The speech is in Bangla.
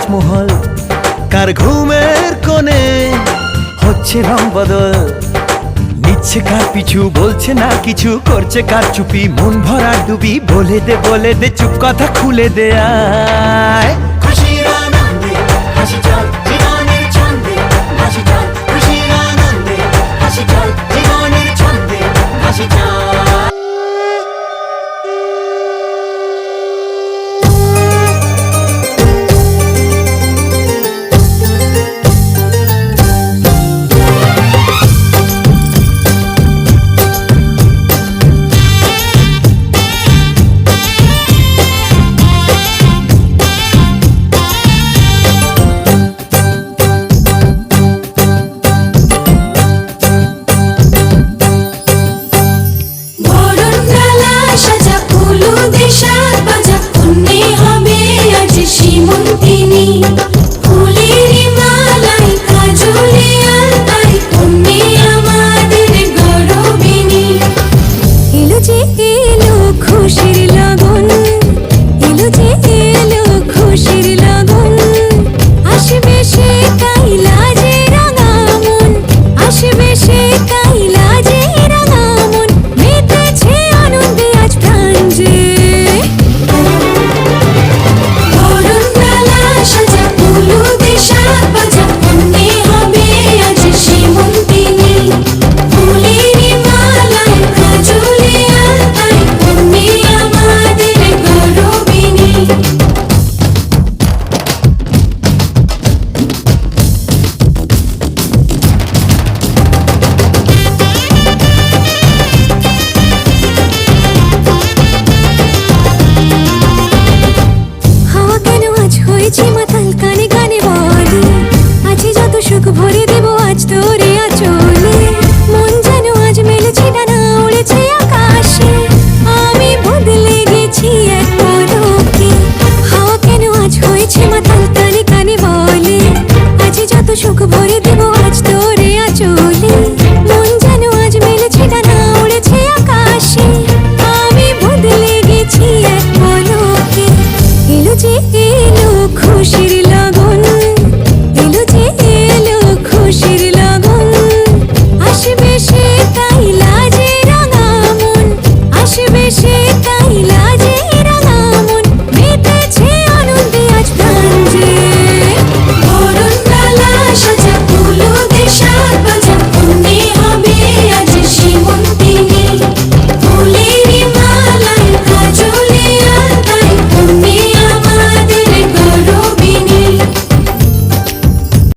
তাজমহল, কার ঘুমের কোণে হচ্ছে রং বদল, নিচ্ছে কার পিছু, বলছে না কিছু, করছে কার চুপি, মন ভরা ডুবি, বলে দে চুপ কথা খুলে দে আয়। খুশির আনন্দে হাসি চল জীবনের ছন্দে ভাসি চল, খুশির আনন্দে হাসি চল জীবনের ছন্দে ভাসি চল। সুখ ভরে দেব আজ তোরে আঁচলে, মন যেন আজ মেলেছে ডানা উড়েছে আকাশে, আমি বদলে গেছি এক পলকে। এলো যে এলো খুশির লগন, এলো যে এলো খুশির